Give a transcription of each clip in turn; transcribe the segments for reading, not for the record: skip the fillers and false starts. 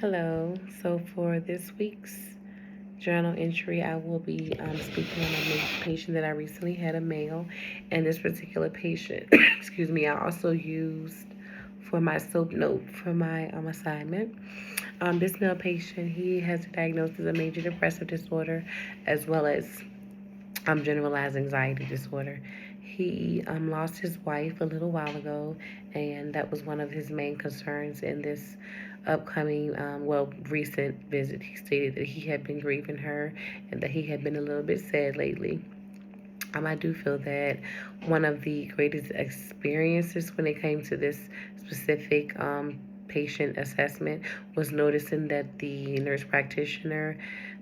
Hello. So for this week's journal entry, I will be speaking on a patient that I recently had, a male, and this particular patient, excuse me, I also used for my soap note for my assignment. This male patient, he has a diagnosis of major depressive disorder as well as generalized anxiety disorder. He lost his wife a little while ago, and that was one of his main concerns in this upcoming, recent visit. He stated that he had been grieving her and that he had been a little bit sad lately. I do feel that one of the greatest experiences when it came to this specific patient assessment was noticing that the nurse practitioner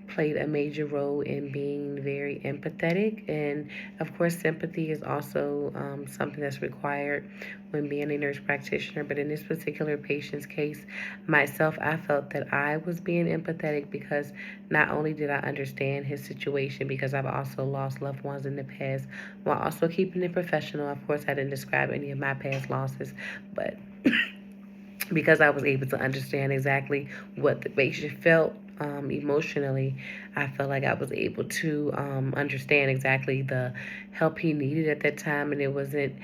played a major role in being very empathetic. And of course, sympathy is also something that's required when being a nurse practitioner. But in this particular patient's case, myself, I felt that I was being empathetic because not only did I understand his situation, because I've also lost loved ones in the past, while also keeping it professional. Of course, I didn't describe any of my past losses, but because I was able to understand exactly what the patient felt emotionally, I felt like I was able to understand exactly the help he needed at that time. And it wasn't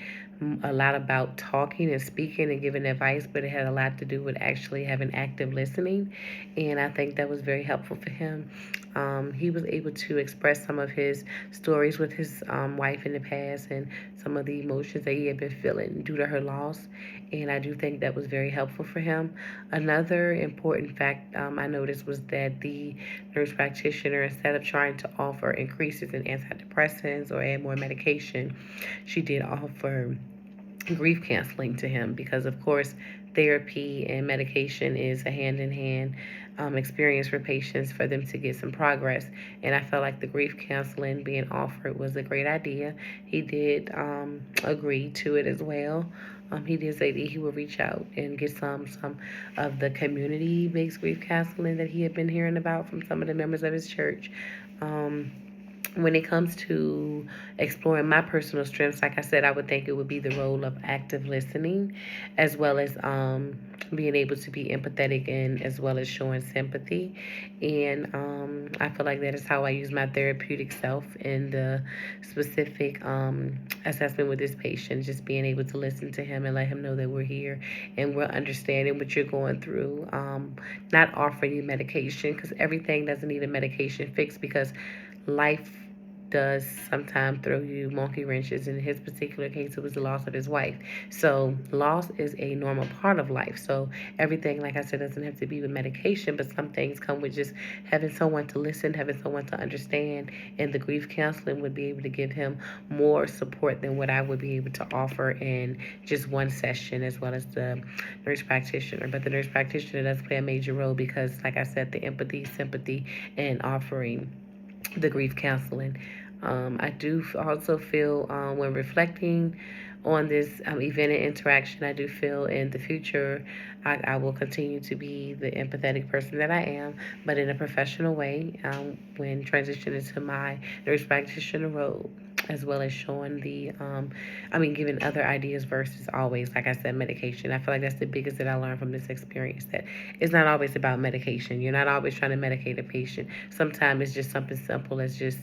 a lot about talking and speaking and giving advice, but it had a lot to do with actually having active listening. And I think that was very helpful for him. He was able to express some of his stories with his wife in the past and some of the emotions that he had been feeling due to her loss. And I do think that was very helpful for him. Another important fact I noticed was that the nurse practitioner, instead of trying to offer increases in antidepressants or add more medication, she did offer grief counseling to him because, of course, therapy and medication is a hand in hand experience for patients for them to get some progress. And I felt like the grief counseling being offered was a great idea. He did agree to it as well. He did say that he would reach out and get some of the community-based grief counseling that he had been hearing about from some of the members of his church. Um, when it comes to exploring my personal strengths, like I said, I would think it would be the role of active listening, as well as being able to be empathetic and as well as showing sympathy. And I feel like that is how I use my therapeutic self in the specific assessment with this patient, just being able to listen to him and let him know that we're here and we're understanding what you're going through. Not offering you medication because everything doesn't need a medication fix because life does sometimes throw you monkey wrenches. In his particular case, it was the loss of his wife. So loss is a normal part of life. So everything, like I said, doesn't have to be with medication, but some things come with just having someone to listen, having someone to understand, and the grief counseling would be able to give him more support than what I would be able to offer in just one session, as well as the nurse practitioner. But the nurse practitioner does play a major role because, like I said, the empathy, sympathy, and offering the grief counseling. I do also feel when reflecting on this event and interaction, I do feel in the future I will continue to be the empathetic person that I am, but in a professional way when transitioning to my nurse practitioner role, as well as showing giving other ideas versus always, like I said, medication. I feel like that's the biggest that I learned from this experience, that it's not always about medication. You're not always trying to medicate a patient. Sometimes it's just something simple as just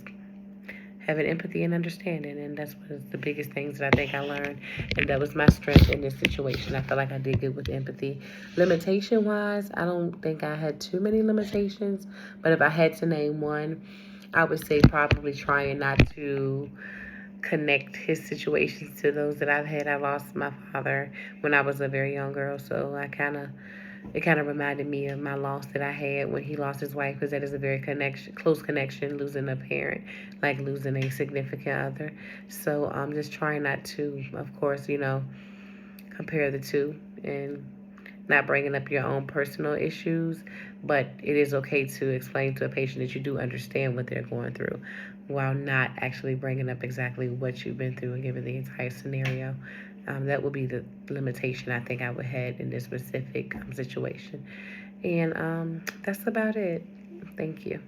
having empathy and understanding. And that's one of the biggest things that I think I learned. And that was my strength in this situation. I feel like I did good with empathy. Limitation wise, I don't think I had too many limitations. But if I had to name one, I would say probably trying not to connect his situations to those that I've had. I lost my father when I was a very young girl, so it kind of reminded me of my loss that I had when he lost his wife, because that is a very close connection, losing a parent, like losing a significant other. So I'm just trying not to, of course, compare the two and not bringing up your own personal issues, but it is okay to explain to a patient that you do understand what they're going through while not actually bringing up exactly what you've been through and giving the entire scenario. That would be the limitation I think I would have in this specific situation. And that's about it. Thank you.